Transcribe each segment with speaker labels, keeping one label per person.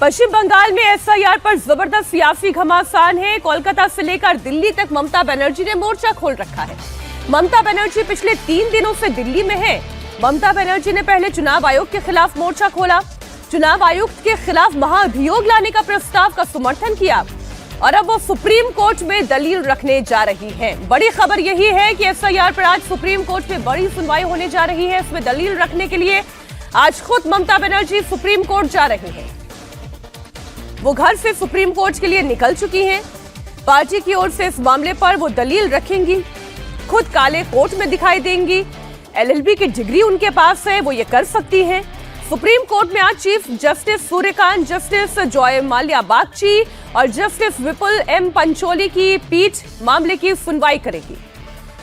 Speaker 1: पश्चिम बंगाल में एसआईआर पर जबरदस्त सियासी घमासान है। कोलकाता से लेकर दिल्ली तक ममता बनर्जी ने मोर्चा खोल रखा है। ममता बनर्जी पिछले 3 दिनों से दिल्ली में है। ममता बनर्जी ने पहले चुनाव आयोग के खिलाफ मोर्चा खोला, चुनाव आयुक्त के खिलाफ महाअभियोग लाने का प्रस्ताव का समर्थन किया और अब वो सुप्रीम कोर्ट में दलील रखने जा रही है। बड़ी खबर यही है कि एसआईआर पर आज सुप्रीम कोर्ट में बड़ी सुनवाई होने जा रही है। इसमें दलील रखने के लिए आज खुद ममता बनर्जी सुप्रीम कोर्ट जा रही हैं। वो घर से सुप्रीम कोर्ट के लिए निकल चुकी हैं। पार्टी की ओर से इस मामले पर वो दलील रखेंगी, खुद काले कोर्ट में दिखाई देंगी। एलएलबी की डिग्री उनके पास है, वो ये कर सकती हैं। सुप्रीम कोर्ट में आज chief justice Suryakant, justice Joy Mallya Bagchi और जस्टिस विपुल एम पंचोली की पीठ मामले की सुनवाई करेगी।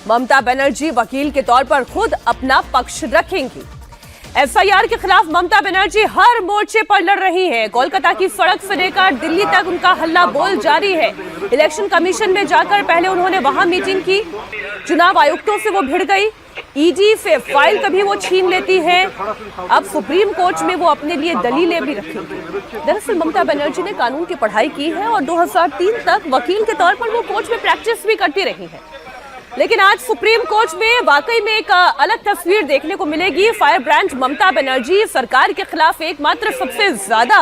Speaker 1: ममता बनर्जी वकील के तौर पर खुद अपना पक्ष रखेंगी। एसआईआर के खिलाफ ममता बनर्जी हर मोर्चे पर लड़ रही हैं। कोलकाता की सड़क से लेकर दिल्ली तक उनका हल्ला बोल जारी है। इलेक्शन कमीशन में जाकर पहले उन्होंने वहां मीटिंग की, चुनाव आयुक्तों से वो भिड़ गई, ईडी से फाइल कभी वो छीन लेती है। अब सुप्रीम कोर्ट में वो अपने लिए दलीलें भी रखेंगी। दरअसल ममता बनर्जी ने कानून की पढ़ाई की है और 2003 तक वकील के तौर पर वो कोर्ट में प्रैक्टिस भी करती रही है। लेकिन आज सुप्रीम कोर्ट में वाकई में एक अलग तस्वीर देखने को मिलेगी। फायर ब्रांड ममता बनर्जी सरकार के खिलाफ एकमात्र सबसे ज्यादा,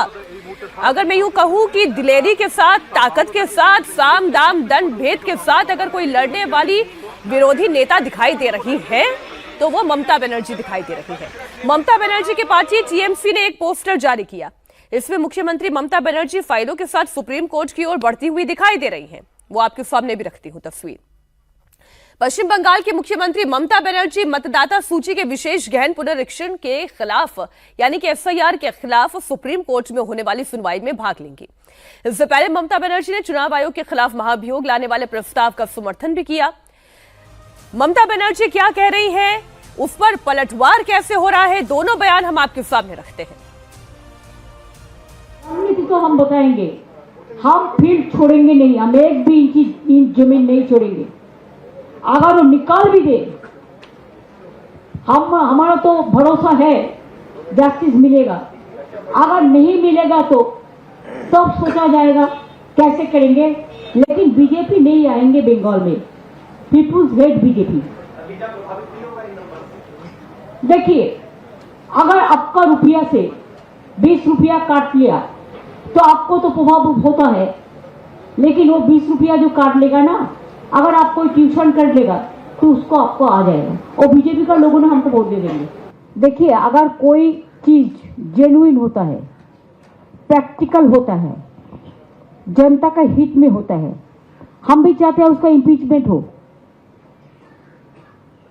Speaker 1: अगर मैं यूं कहूं कि दिलेरी के साथ, ताकत के साथ, साम दाम दंड भेद के साथ अगर कोई लड़ने वाली विरोधी नेता दिखाई दे रही है तो वो ममता बनर्जी दिखाई दे रही है। ममता बनर्जी की पार्टी टीएमसी ने एक पोस्टर जारी किया। इसमें मुख्यमंत्री ममता बनर्जी फाइलों के साथ सुप्रीम कोर्ट की ओर बढ़ती हुई दिखाई दे रही है। वो आपके सामने भी रखती हूं तस्वीर। पश्चिम बंगाल के मुख्यमंत्री ममता बनर्जी मतदाता सूची के विशेष गहन पुनरीक्षण के खिलाफ यानी कि एसआईआर के खिलाफ सुप्रीम कोर्ट में होने वाली सुनवाई में भाग लेंगी। इससे पहले ममता बनर्जी ने चुनाव आयोग के खिलाफ महाअभियोग लाने वाले प्रस्ताव का समर्थन भी किया। ममता बनर्जी क्या कह रही हैं, उस पर पलटवार कैसे हो रहा है, दोनों बयान हम आपके सामने रखते हैं।
Speaker 2: तो हम बताएंगे, हम फील्ड छोड़ेंगे नहीं, हम एक भी इंच जमीन नहीं छोड़ेंगे। अगर वो निकाल भी दे, हमारा तो भरोसा है जस्टिस मिलेगा। अगर नहीं मिलेगा तो सब सोचा जाएगा कैसे करेंगे। लेकिन बीजेपी नहीं आएंगे बंगाल में। Peoples hate BJP. देखिए, अगर आपका रुपया से 20 रुपया काट लिया तो आपको तो प्रभाव होता है, लेकिन वो 20 रुपया जो काट लेगा ना, अगर आप कोई ट्यूशन कर लेगा तो उसको आपको आ जाएगा और बीजेपी का लोगों ने हमको वोट दे देंगे। देखिए, अगर कोई चीज जेन्युइन होता है, प्रैक्टिकल होता है, जनता का हित में होता है, हम भी चाहते हैं उसका इम्पीचमेंट हो।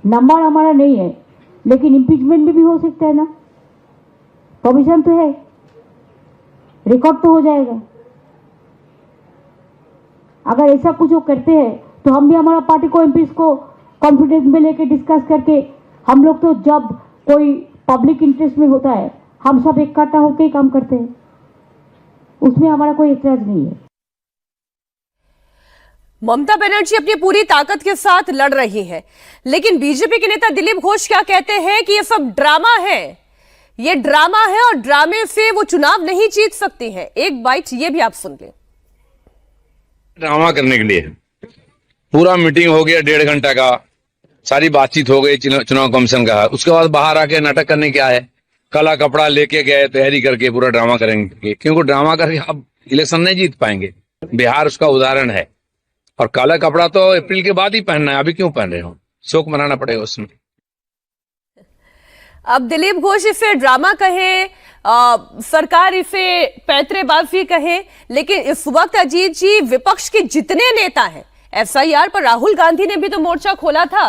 Speaker 2: नंबर हमारा नहीं है, लेकिन इम्पीचमेंट भी हो सकता है ना। प्रोविजन तो है, रिकॉर्ड तो हो जाएगा। अगर ऐसा कुछ वो करते हैं तो हम भी हमारा पार्टी को एमपीस को कॉन्फिडेंस में लेके डिस्कस करके, हम लोग तो जब कोई पब्लिक इंटरेस्ट में होता है हम सब इकट्ठा होकर ही काम करते हैं, उसमें हमारा कोई एतराज नहीं है।
Speaker 1: ममता बनर्जी अपनी पूरी ताकत के साथ लड़ रही है, लेकिन बीजेपी के नेता दिलीप घोष क्या कहते हैं कि ये सब ड्रामा है, ये ड्रामा है और ड्रामे से वो चुनाव नहीं जीत सकती है। एक बाइट ये भी आप सुन लें।
Speaker 3: ड्रामा करने के लिए पूरा मीटिंग हो गया 1.5 घंटा का, सारी बातचीत हो गई चुनाव कमीशन का। उसके बाद बाहर आके नाटक करने क्या है, काला कपड़ा लेके गए, तैयारी करके पूरा ड्रामा करेंगे, क्योंकि ड्रामा करके अब इलेक्शन नहीं जीत पाएंगे। बिहार उसका उदाहरण है। और काला कपड़ा तो अप्रैल के बाद ही पहनना है, अभी क्यों पहन रहे हो, शोक मनाना पड़ेगा उसमें।
Speaker 1: अब दिलीप घोष इसे ड्रामा कहे, सरकार इसे पैंतरेबाजी कहे, लेकिन इस वक्त अजीत जी विपक्ष के जितने नेता हैं, एसआईआर पर राहुल गांधी ने भी तो मोर्चा खोला था,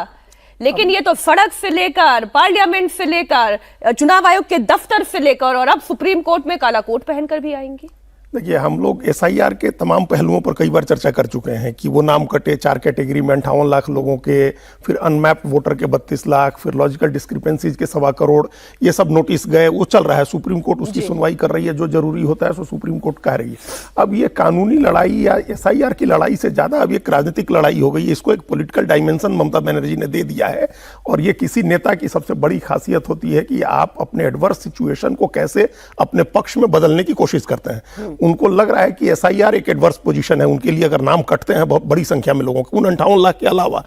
Speaker 1: लेकिन ये तो सड़क से लेकर पार्लियामेंट से लेकर चुनाव आयोग के दफ्तर से लेकर और अब सुप्रीम कोर्ट में काला कोट पहनकर भी आएंगी।
Speaker 4: देखिए, हम लोग एसआईआर के तमाम पहलुओं पर कई बार चर्चा कर चुके हैं कि वो नाम कटे 4 कैटेगरी में 58 लाख लोगों के, फिर अनमैप्ड वोटर के 32 लाख, फिर लॉजिकल डिस्क्रिपेंसीज के 1.25 करोड़, ये सब नोटिस गए, वो चल रहा है। सुप्रीम कोर्ट उसकी सुनवाई कर रही है, जो जरूरी होता है सो सुप्रीम कोर्ट कह रही है। अब ये कानूनी लड़ाई या एसआईआर की लड़ाई से ज्यादा अब एक राजनीतिक लड़ाई हो गई है। इसको एक पॉलिटिकल डायमेंशन ममता बनर्जी ने दे दिया है, और ये किसी नेता की सबसे बड़ी खासियत होती है कि आप अपने एडवर्स सिचुएशन को कैसे अपने पक्ष में बदलने की कोशिश करते हैं। उनको लग रहा है कि एसआईआर एक एडवर्स पोजीशन है उनके लिए, अगर नाम कटते हैं बहुत बड़ी संख्या में लोगों को, उन 58 लाख के अलावा,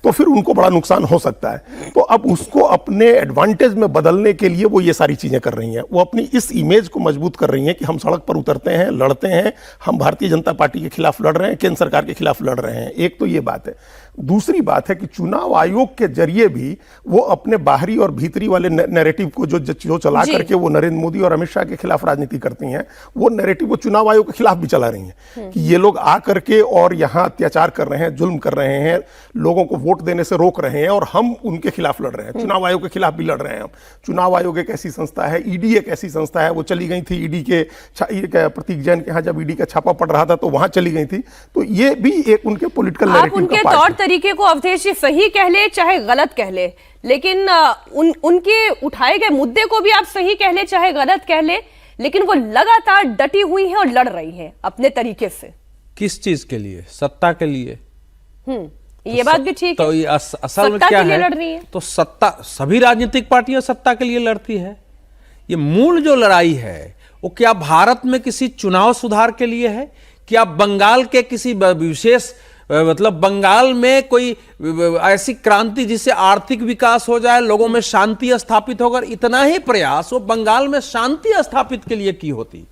Speaker 4: तो फिर उनको बड़ा नुकसान हो सकता है। तो अब उसको अपने एडवांटेज में बदलने के लिए वो ये सारी चीजें कर रही हैं। वो अपनी इस इमेज को मजबूत कर रही हैं कि हम सड़क पर उतरते हैं, लड़ते हैं, हम भारतीय जनता पार्टी के खिलाफ लड़ रहे हैं, केंद्र सरकार के खिलाफ लड़ रहे हैं। एक तो ये बात है। दूसरी बात है कि चुनाव आयोग के जरिए भी वो अपने बाहरी और भीतरी वाले नैरेटिव को जो चला करके वो नरेंद्र मोदी और अमित शाह के खिलाफ राजनीति करती हैं, वो नैरेटिव वो चुनाव आयोग के खिलाफ भी चला रही हैं कि ये लोग आ करके और यहाँ अत्याचार कर रहे हैं, जुल्म कर रहे हैं, लोगों को वोट देने से रोक रहे हैं, और हम उनके खिलाफ लड़ रहे हैं। चुनाव आयोग के खिलाफ भी लड़ रहे हैं हम। चुनाव आयोग एक ऐसी संस्था है, ईडी एक ऐसी संस्था है, वो चली गई थी ईडी के प्रतीक जैन के यहाँ, जब ईडी का छापा पड़ रहा था तो वहां चली गई थी। तो ये भी एक उनके पॉलिटिकल नैरेटिव का पार्ट है।
Speaker 1: तरीके को अवधेश जी सही कह ले चाहे गलत कह ले, लेकिन उनके उठाए गए मुद्दे को भी आप सही कह ले चाहे गलत कह ले, लेकिन वो लगातार डटी हुई हैं और लड़ रही हैं अपने तरीके से।
Speaker 5: किस चीज के लिए? सत्ता के लिए।
Speaker 1: ये बात भी ठीक है।
Speaker 5: तो ये असल में क्या है? तो सत्ता, सभी राजनीतिक पार्टियां सत्ता के लिए लड़ती है। ये मूल जो लड़ाई है वो क्या भारत में किसी चुनाव सुधार के लिए है? क्या बंगाल के किसी विशेष, मतलब बंगाल में कोई ऐसी क्रांति जिससे आर्थिक विकास हो जाए, लोगों में शांति स्थापित होकर, इतना ही प्रयास वो बंगाल में शांति स्थापित के लिए की होती,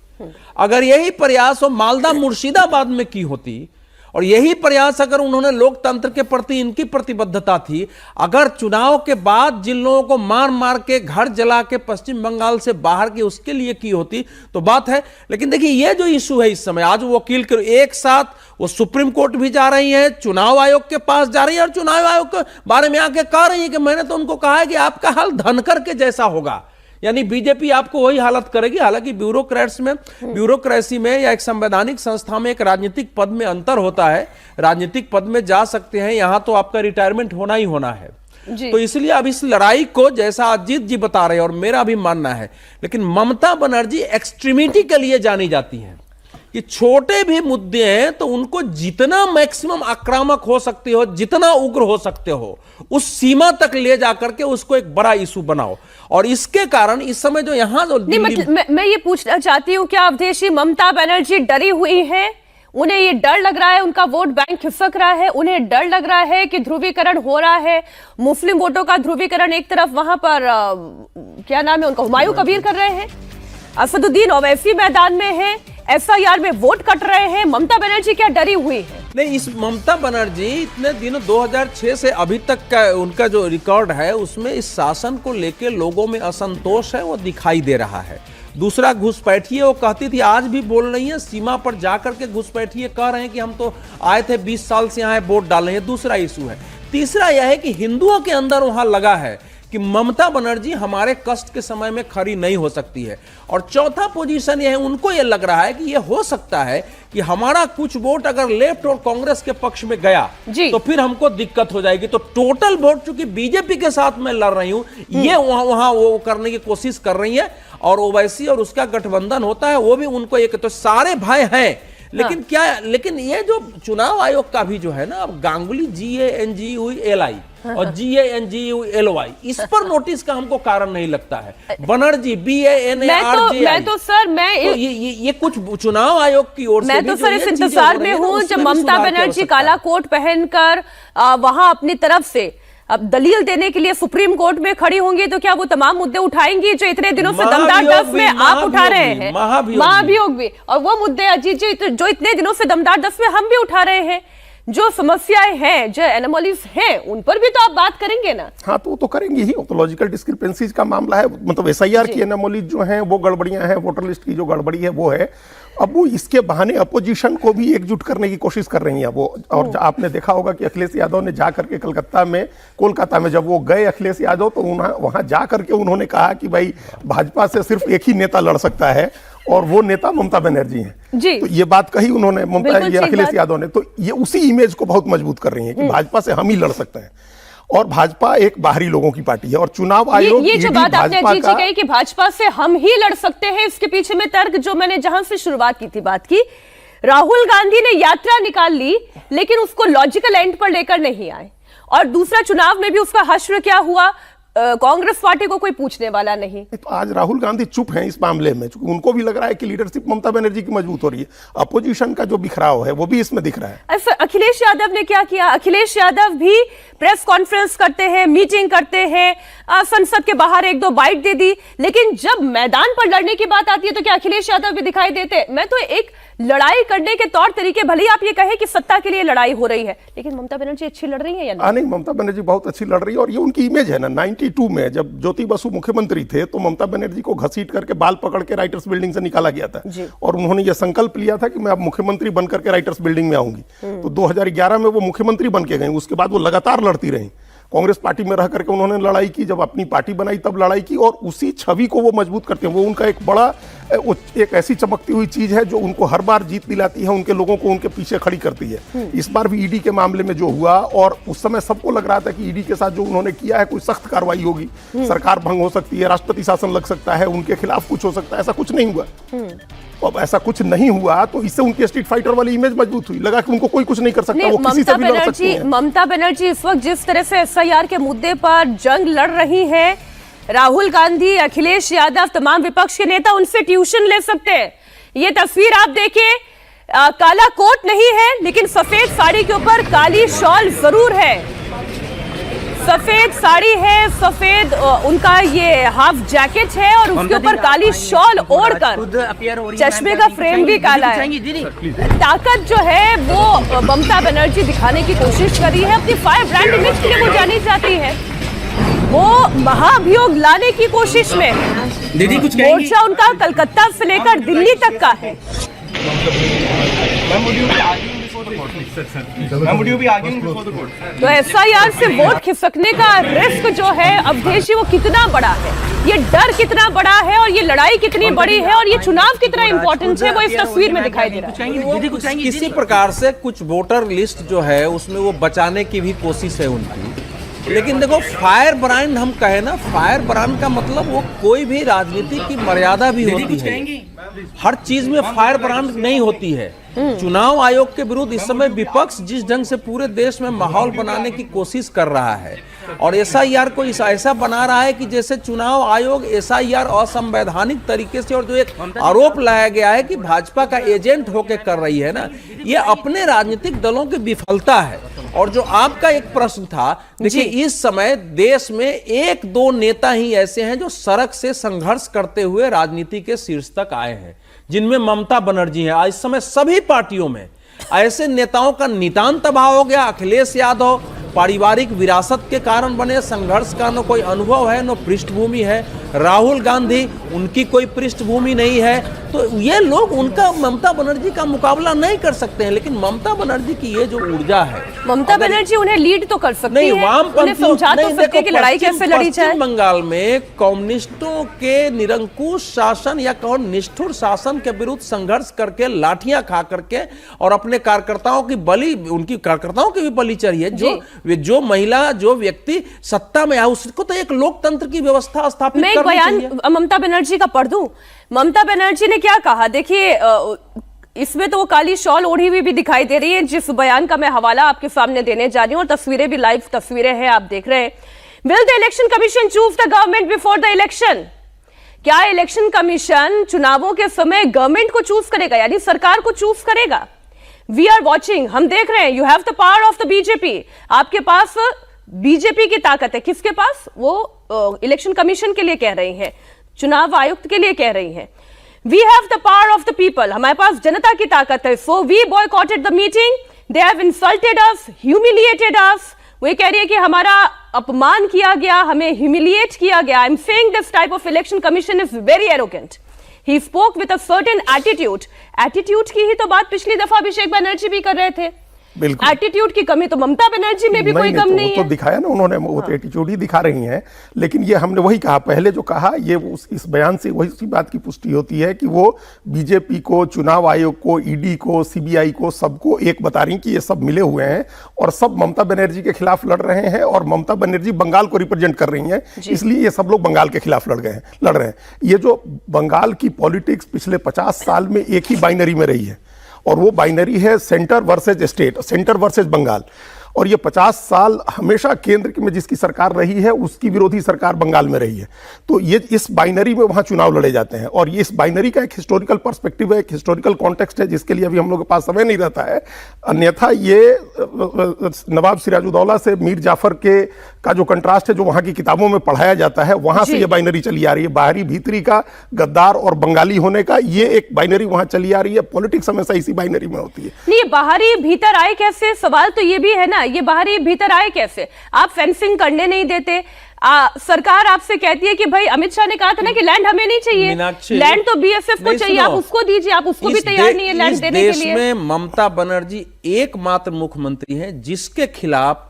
Speaker 5: अगर यही प्रयास वो मालदा मुर्शिदाबाद में की होती, और यही प्रयास अगर उन्होंने लोकतंत्र के प्रति इनकी प्रतिबद्धता थी, अगर चुनाव के बाद जिन लोगों को मार मार के घर जला के पश्चिम बंगाल से बाहर की उसके लिए की होती तो बात है। लेकिन देखिए, ये जो इशू है इस समय, आज वो वकील के एक साथ वो सुप्रीम कोर्ट भी जा रही है, चुनाव आयोग के पास जा रही है, और चुनाव आयोग के बारे में आके कह रही है कि मैंने तो उनको कहा है कि आपका हाल धनकर के जैसा होगा, यानी बीजेपी आपको वही हालत करेगी। हालांकि ब्यूरोक्रेसी में या एक संवैधानिक संस्था में एक राजनीतिक पद में अंतर होता है। राजनीतिक पद में जा सकते हैं, यहां तो आपका रिटायरमेंट होना ही होना है जी। तो इसलिए अब इस लड़ाई को, जैसा अजीत जी बता रहे हैं और मेरा भी मानना है, लेकिन ममता बनर्जी एक्सट्रीमिटी के लिए जानी जाती हैं कि छोटे भी मुद्दे हैं तो उनको जितना मैक्सिमम आक्रामक हो सकते हो, जितना उग्र हो सकते हो, उस सीमा तक ले जाकर के उसको एक बड़ा इशू बनाओ। और इसके कारण इस समय जो यहां जो
Speaker 1: मैं ये पूछना चाहती हूं, क्या अवधेश जी ममता बनर्जी डरी हुई है? उन्हें ये डर लग रहा है उनका वोट बैंक खिसक रहा है, उन्हें डर लग रहा है कि ध्रुवीकरण हो रहा है, मुस्लिम वोटों का ध्रुवीकरण एक तरफ वहां पर क्या नाम है उनका, हुमायूं कबीर कर रहे हैं, असदुद्दीन ओवैसी मैदान में है, एसआईआर में वोट कट रहे हैं, ममता बनर्जी क्या डरी हुई है?
Speaker 5: नहीं, इस ममता बनर्जी इतने दिनों 2006 से अभी तक का उनका जो रिकॉर्ड है उसमें इस शासन को लेकर लोगों में असंतोष है, वो दिखाई दे रहा है। दूसरा, घुसपैठिए वो कहती थी, आज भी बोल रही है, सीमा पर जाकर के घुसपैठिए कह रहे हैं कि हम तो आए थे 20 साल से यहाँ वोट डाले हैं। दूसरा इशू है। तीसरा यह है कि हिंदुओं के अंदर वहां लगा है कि ममता बनर्जी हमारे कष्ट के समय में खड़ी नहीं हो सकती है। और चौथा पोजीशन यह है, उनको यह लग रहा है कि यह हो सकता है कि हमारा कुछ वोट अगर लेफ्ट और कांग्रेस के पक्ष में गया तो फिर हमको दिक्कत हो जाएगी। तो टोटल वोट चूंकि बीजेपी के साथ मैं लड़ रही हूं, ये वहां वो करने की कोशिश कर रही है, और ओवैसी और उसका गठबंधन होता है, वो भी उनको एक, तो सारे भय हैं। लेकिन क्या, लेकिन ये जो चुनाव आयोग का भी जो है ना, अब गांगुली GANGULI और GANGULY, इस पर नोटिस का हमको कारण नहीं लगता है। बनर्जी BANARJI,
Speaker 1: मैं तो सर मैं
Speaker 5: तो ये कुछ चुनाव आयोग की ओर से
Speaker 1: मैं तो सर इस इंतजार में हूं जब ममता बनर्जी काला कोट पहनकर वहां अपनी तरफ से अब दलील देने के लिए सुप्रीम कोर्ट में खड़ी होंगी, तो क्या वो तमाम मुद्दे उठाएंगी जो इतने दिनों से दमदार दस में आप उठा रहे हैं? महाभियोग भी, और वो मुद्दे अजीत जी जो इतने दिनों से दमदार दस में हम भी उठा रहे हैं, जो समस्याएं हैं, जो एनोमलीज हैं, उन पर भी तो आप बात करेंगे ना?
Speaker 4: हाँ, तो वो तो करेंगे ही। तो लॉजिकल डिस्क्रिपेंसीज का मामला है, मतलब एसआईआर की एनोमलीज जो हैं वो गड़बड़ियां हैं, वोटर लिस्ट की जो गड़बड़ी है वो है। अब वो इसके बहाने अपोजिशन को भी एकजुट करने की कोशिश कर रही है वो। और आपने देखा होगा कि अखिलेश यादव ने जा करके कोलकाता में जब वो गए अखिलेश यादव, तो वहां जा करके उन्होंने कहा कि भाई भाजपा से सिर्फ एक ही नेता लड़ सकता है, और वो नेता ममता बनर्जी हैं।
Speaker 1: जी।
Speaker 4: तो ये बात कही उन्होंने, ममता, ये अखिलेश यादव ने, तो ये उसी इमेज को बहुत मजबूत कर रही हैं कि भाजपा से हम ही लड़ सकते हैं, और भाजपा एक बाहरी लोगों की पार्टी है, और चुनाव आयोग
Speaker 1: ये जो बात आपने अजीत जी कही कि भाजपा से हम ही लड़ सकते हैं, इसके पीछे में तर्क जो मैंने जहां से शुरुआत की थी बात की, राहुल गांधी ने यात्रा निकाल ली लेकिन उसको लॉजिकल एंड पर लेकर नहीं आए, और दूसरा चुनाव में भी उसका हश्र क्या हुआ, कांग्रेस पार्टी को कोई पूछने वाला नहीं।
Speaker 4: तो आज राहुल गांधी चुप हैं इस मामले में, क्योंकि उनको भी लग रहा है कि लीडरशिप ममता बनर्जी की मजबूत हो रही है, अपोजिशन का जो बिखराव है वो भी इसमें दिख रहा है।
Speaker 1: ऐसा अखिलेश यादव ने क्या किया? अखिलेश यादव भी प्रेस कॉन्फ्रेंस करते हैं, मीटिंग करते हैं, संसद के बाहर एक दो बाइट दे दी, लेकिन जब मैदान पर लड़ने की बात आती है तो क्या अखिलेश यादव भी दिखाई देते? मैं तो एक लड़ाई करने के तौर तरीके, भले ही आप ये कहें कि सत्ता के लिए लड़ाई हो रही है, लेकिन ममता बनर्जी अच्छी लड़ रही है या नहीं?
Speaker 4: नहीं, ममता बनर्जी बहुत अच्छी लड़ रही है, और ये उनकी इमेज है ना। 92 में जब ज्योति बसु मुख्यमंत्री थे तो ममता बनर्जी को घसीट करके बाल पकड़ के राइटर्स बिल्डिंग से निकाला गया था, और उन्होंने ये संकल्प लिया था कि मैं अब मुख्यमंत्री बनकर के राइटर्स बिल्डिंग में आऊंगी। तो 2011 में वो मुख्यमंत्री बन के गई, उसके बाद वो लगातार लड़ती रही। कांग्रेस पार्टी में रह करके उन्होंने लड़ाई की, जब अपनी पार्टी बनाई तब लड़ाई की, और उसी छवि को वो मजबूत करते हैं। वो उनका एक बड़ा, एक ऐसी चमकती हुई चीज है जो उनको हर बार जीत दिलाती है, उनके लोगों को उनके पीछे खड़ी करती है। इस बार भी ईडी के मामले में जो हुआ, और उस समय सबको लग रहा था कि ईडी के साथ जो उन्होंने किया है कोई सख्त कार्रवाई होगी, सरकार भंग हो सकती है, राष्ट्रपति शासन लग सकता है, उनके खिलाफ कुछ हो सकता है, ऐसा कुछ नहीं हुआ। अब ऐसा कुछ नहीं हुआ तो इससे उनकी स्ट्रीट फाइटर वाली इमेज मजबूत हुई, लगा कि उनको कोई कुछ नहीं कर सकता, वो किसी से भी लड़ सकती हैं।
Speaker 1: ममता बनर्जी इस वक्त जिस तरह से एसआईआर के मुद्दे पर जंग लड़ रही हैं, राहुल गांधी, अखिलेश यादव, तमाम विपक्ष के नेता उनसे ट्यूशन ले सकते हैं। ये तस्वीर आप देखिए, काला कोट नहीं है लेकिन सफेद साड़ी के ऊपर काली शॉल जरूर है, सफेद साड़ी है, सफेद उनका ये हाफ जैकेट है, और उसके ऊपर काली शॉल ओढ़कर चश्मे का फ्रेम भी काला है। ताकत जो है वो ममता बनर्जी दिखाने की कोशिश कर रही है, अपनी फायर ब्रांड इमेज के लिए वो जानी जाती है, वो महाभियोग लाने की कोशिश में।
Speaker 6: दीदी कुछ
Speaker 1: मोर्चा उनका कलकत्ता से लेकर दिल्ली तक का है। तो एसआईआर से वोट खिसकने का रिस्क जो है अवधेशी, वो कितना बड़ा है, ये डर कितना बड़ा है, और ये लड़ाई कितनी बड़ी है, और ये चुनाव कितना इंपॉर्टेंट है, वो इस तस्वीर में दिखाई दे रहा है।
Speaker 5: किसी प्रकार से कुछ वोटर लिस्ट जो है उसमें वो बचाने की भी कोशिश है उनकी, लेकिन देखो फायर ब्रांड हम कहे ना, फायर ब्रांड का मतलब वो कोई भी राजनीति की मर्यादा भी होती है, हर चीज में फायर ब्रांड नहीं होती है। चुनाव आयोग के विरुद्ध इस समय विपक्ष जिस ढंग से पूरे देश में माहौल बनाने की कोशिश कर रहा है, और एसआईआर को ऐसा बना रहा है कि जैसे चुनाव आयोग एसआईआर असंवैधानिक तरीके से, और जो एक आरोप लाया गया है कि भाजपा का एजेंट होकर कर रही है ना, ये अपने राजनीतिक दलों की विफलता है। और जो आपका एक प्रश्न था, देखिए इस समय देश में एक दो नेता ही ऐसे हैं जो सड़क से संघर्ष करते हुए राजनीति के शीर्ष तक आए हैं, जिनमें ममता बनर्जी है। इस समय सभी पार्टियों में ऐसे नेताओं का नितांत अभाव हो गया। अखिलेश यादव पारिवारिक विरासत के कारण बने, संघर्ष का न कोई अनुभव है न पृष्ठभूमि है। राहुल गांधी, उनकी कोई पृष्ठभूमि नहीं है, तो ये लोग उनका ममता बनर्जी का मुकाबला नहीं कर सकते हैं। लेकिन ममता बनर्जी की ये जो ऊर्जा है,
Speaker 1: ममता बनर्जी उन्हें लीड तो कर सकती
Speaker 5: नहीं,
Speaker 1: है,
Speaker 5: वामपंथी
Speaker 1: समझा तो सकती है कि लड़ाई कैसे लड़ी जाए।
Speaker 5: पश्चिम बंगाल में कम्युनिस्टों के निरंकुश शासन या कहो निष्ठुर शासन के विरुद्ध संघर्ष करके, लाठियां खा करके, और अपने कार्यकर्ताओं की बलि, उनकी कार्यकर्ताओं की भी बलि चढ़ी है। जो महिला, जो व्यक्ति सत्ता में आया, उसको तो एक लोकतंत्र की व्यवस्था स्थापित करनी चाहिए।
Speaker 1: मैं बयान ममता बनर्जी का पढ़ दूं। ममता बनर्जी ने क्या कहा, देखिए इसमें तो वो काली शॉल ओढ़ी हुई भी दिखाई दे रही है, जिस बयान का मैं हवाला आपके सामने देने जा रही हूं, और तस्वीरें भी लाइव तस्वीरें हैं, आप देख रहे हैं। Will the election commission choose the government before the election? क्या इलेक्शन कमीशन चुनावों के समय गवर्नमेंट को चूज करेगा, यानी सरकार को चूज करेगा? वी आर वॉचिंग, हम देख रहे हैं। You have the power of the BJP, आपके पास बीजेपी की ताकत है। किसके पास? वो इलेक्शन कमीशन के लिए कह रही हैं, चुनाव आयुक्त के लिए कह रही हैं। We have the power of the people, हमारे पास जनता की ताकत है। So we boycotted the meeting, they have insulted us, humiliated us. वो कह रही है कि हमारा अपमान किया गया, हमें ह्यूमिलिएट किया गया। I am saying this type of election commission is very arrogant. He spoke with a certain attitude. Attitude की ही तो बात पिछली दफा अभिषेक बनर्जी भी कर रहे थे।
Speaker 4: बिल्कुल।
Speaker 1: एटीट्यूड की कमी तो ममता बनर्जी में भी कोई कम नहीं
Speaker 4: तो
Speaker 1: है।
Speaker 4: दिखाया ना उन्होंने, वो तो एटीट्यूड ही दिखा रही हैं। लेकिन ये हमने वही कहा, पहले जो कहा, ये इस बयान से वही बात की पुष्टि होती है कि वो बीजेपी को, चुनाव आयोग को, ईडी को, सीबीआई को, सबको एक बता रही कि ये सब मिले हुए हैं और सब ममता बनर्जी के खिलाफ लड़ रहे हैं, और ममता बनर्जी बंगाल को रिप्रेजेंट कर रही हैं, इसलिए ये सब लोग बंगाल के खिलाफ लड़ रहे हैं। ये जो बंगाल की पॉलिटिक्स पिछले 50 साल में एक ही बाइनरी में रही है, और वो बाइनरी है centre versus state, centre versus Bengal. और ये 50 साल हमेशा केंद्र में जिसकी सरकार रही है उसकी विरोधी सरकार बंगाल में रही है। तो ये इस बाइनरी में वहां चुनाव लड़े जाते हैं, और ये इस बाइनरी का एक हिस्टोरिकल पर्सपेक्टिव है, एक हिस्टोरिकल कॉन्टेक्स्ट है, जिसके लिए अभी हम लोग के पास समय नहीं रहता है। अन्यथा ये नवाब सिराजुद्दौला से मीर जाफर के का जो कंट्रास्ट है, जो वहां की किताबों में पढ़ाया जाता है, वहां से ये बाइनरी चली आ रही है। बाहरी भीतरी का, गद्दार और बंगाली होने का, ये एक बाइनरी वहां चली आ रही है। पॉलिटिक्स हमेशा इसी बाइनरी में होती है।
Speaker 1: नहीं, बाहरी भीतर आए कैसे, सवाल तो ये भी है ना, ये बाहरी भीतर आए कैसे? आप फेंसिंग करने नहीं देते, सरकार आपसे कहती है कि भाई, अमित शाह ने कहा था ना कि लैंड हमें नहीं चाहिए, लैंड तो बीएसएफ को चाहिए, आप उसको दीजिए, आप उसको भी तैयार नहीं है लैंड देने के लिए।
Speaker 5: देश में ममता बनर्जी एकमात्र मुख्यमंत्री हैं जिसके खिलाफ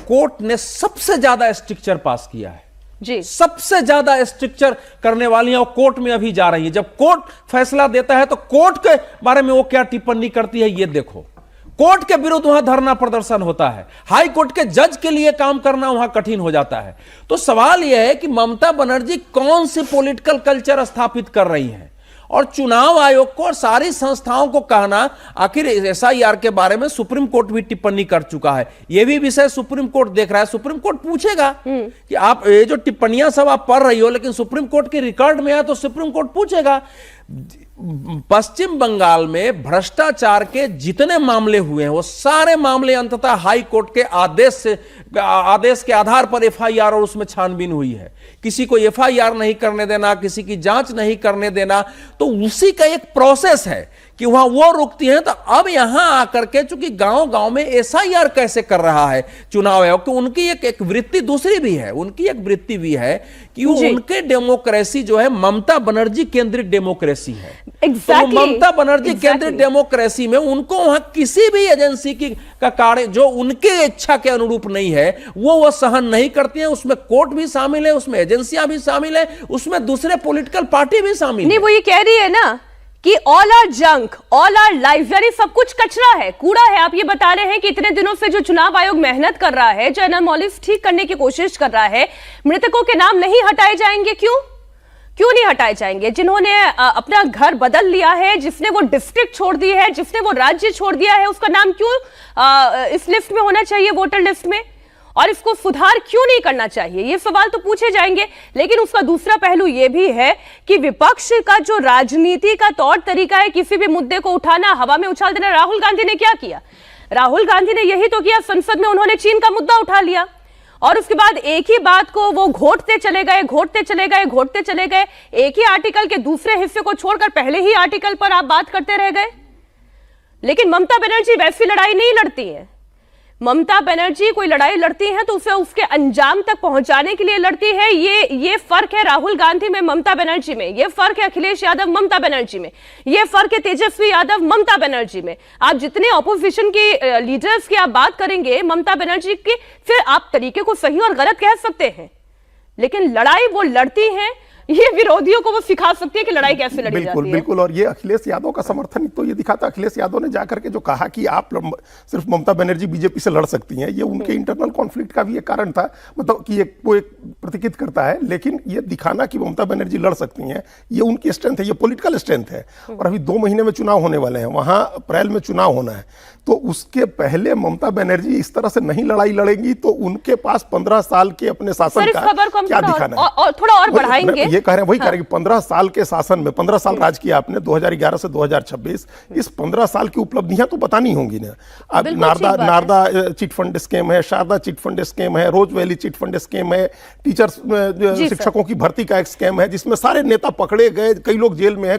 Speaker 5: कोर्ट ने सबसे ज्यादा स्ट्रिक्चर पास किया है
Speaker 1: जी।
Speaker 5: सबसे ज्यादा स्ट्रिक्चर करने वाली हैं, और कोर्ट में अभी जा रही है। जब कोर्ट फैसला देता है तो कोर्ट के बारे में वो क्या टिप्पणी करती है, ये देखो। कोर्ट के विरुद्ध वहां धरना प्रदर्शन होता है, हाई कोर्ट के जज के लिए काम करना वहां कठिन हो जाता है। तो सवाल यह है कि ममता बनर्जी कौन सी पॉलिटिकल कल्चर स्थापित कर रही हैं, और चुनाव आयोग को और सारी संस्थाओं को कहना, आखिर एसआईआर के बारे में सुप्रीम कोर्ट भी टिप्पणी कर चुका है, यह भी विषय सुप्रीम कोर्ट देख रहा है। सुप्रीम कोर्ट पूछेगा कि आप ये जो टिप्पणियां सब आप पढ़ रही हो, लेकिन सुप्रीम कोर्ट के रिकॉर्ड में है, तो सुप्रीम कोर्ट पूछेगा पश्चिम बंगाल में भ्रष्टाचार के जितने मामले हुए हैं, वो सारे मामले अंततः हाई कोर्ट के आदेश के आधार पर एफआईआर और उसमें छानबीन हुई है। किसी को एफआईआर नहीं करने देना, किसी की जांच नहीं करने देना, तो उसी का एक प्रोसेस है कि वहां वो रुकती हैं। तो अब यहां आकर के चूंकि गांव-गांव में एसआईआर कैसे कर रहा है चुनाव आयोग, तो उनकी एक वृत्ति दूसरी भी है, उनकी एक वृत्ति भी है कि वो उनके डेमोक्रेसी जो है ममता बनर्जी केंद्रित डेमोक्रेसी है। तो ममता बनर्जी केंद्रित डेमोक्रेसी में उनको वहां किसी भी एजेंसी का कार्य जो उनके इच्छा के अनुरूप नहीं है, वो सहन नहीं करती है। उसमें कोर्ट भी शामिल है, उसमें एजेंसियां भी शामिल है, उसमें दूसरे पॉलिटिकल पार्टी भी शामिल है।
Speaker 1: नहीं, वो ये कह रही है ना कि all are junk, all are life, यानी सब कुछ कचरा है, कूड़ा है। आप ये बता रहे हैं कि इतने दिनों से जो चुनाव आयोग मेहनत कर रहा है, जो एनामोलीज ठीक करने की कोशिश कर रहा है, मृतकों के नाम नहीं हटाए जाएंगे। क्यों नहीं हटाए जाएंगे? जिन्होंने अपना घर बदल लिया है, जिसने वो डिस्ट्रिक्ट छोड़ दी है, जिसने वो राज्य छोड़ दिया है, उसका नाम क्यों इस लिस्ट में होना चाहिए, वोटर लिस्ट में? और इसको सुधार क्यों नहीं करना चाहिए? ये सवाल तो पूछे जाएंगे। लेकिन उसका दूसरा पहलू यह भी है कि विपक्ष का जो राजनीति का तौर तरीका है, किसी भी मुद्दे को उठाना, हवा में उछाल देना। राहुल गांधी ने क्या किया? राहुल गांधी ने यही तो किया, संसद में उन्होंने चीन का मुद्दा उठा लिया, और उसके बाद एक ही बात को वो घोटते चले गए। एक ही आर्टिकल के दूसरे हिस्से को छोड़कर पहले ही आर्टिकल पर आप बात करते रह गए। लेकिन ममता बनर्जी वैसी लड़ाई नहीं लड़ती है। ममता बनर्जी कोई लड़ाई लड़ती है तो उसे उसके अंजाम तक पहुंचाने के लिए लड़ती है। ये फर्क है राहुल गांधी में, ममता बनर्जी में। ये फर्क है अखिलेश यादव, ममता बनर्जी में। ये फर्क है तेजस्वी यादव, ममता बनर्जी में। आप जितने ऑपोजिशन के लीडर्स की आप बात करेंगे ममता बनर्जी की, फिर आप तरीके को सही और गलत कह सकते हैं, लेकिन लड़ाई वो लड़ती हैं, ये विरोधियों को वो सिखा सकती है कि लड़ाई कैसे लड़ी जाती है।
Speaker 4: बिल्कुल। और ये अखिलेश यादव का समर्थन तो ये दिखाता, अखिलेश यादव ने जाकर के जो कहा कि आप सिर्फ ममता बनर्जी बीजेपी से लड़ सकती हैं, ये उनके इंटरनल कॉन्फ्लिक्ट का भी एक कारण था, मतलब कि वो एक प्रतीकित करता है। लेकिन ये दिखाना कि ममता बनर्जी लड़ सकती हैं, ये उनकी स्ट्रेंथ है, ये पॉलिटिकल स्ट्रेंथ है। और अभी 2 महीने में चुनाव होने वाले हैं, वहां अप्रैल में चुनाव होना है, तो उसके पहले ममता बनर्जी इस तरह से नहीं लड़ाई लड़ेंगी, तो उनके पास 15 साल के अपने शासन का क्या दिखाना है।
Speaker 1: और थोड़ा और बढ़ाएंगे,
Speaker 4: ये कह रहे हैं, वही कह रहे हैं कि 15 साल के शासन में, 15 साल राज किया आपने 2011 से 2026, इस 15 साल की उपलब्धियां तो बतानी होंगी ना। अब नारदा चिट फंड स्कीम है, शारदा चिट फंड स्कीम है, रोज वैली चिट फंड स्कीम है, टीचर्स शिक्षकों की भर्ती का एक स्कीम है, जिसमें सारे नेता पकड़े गए, कई लोग जेल में है,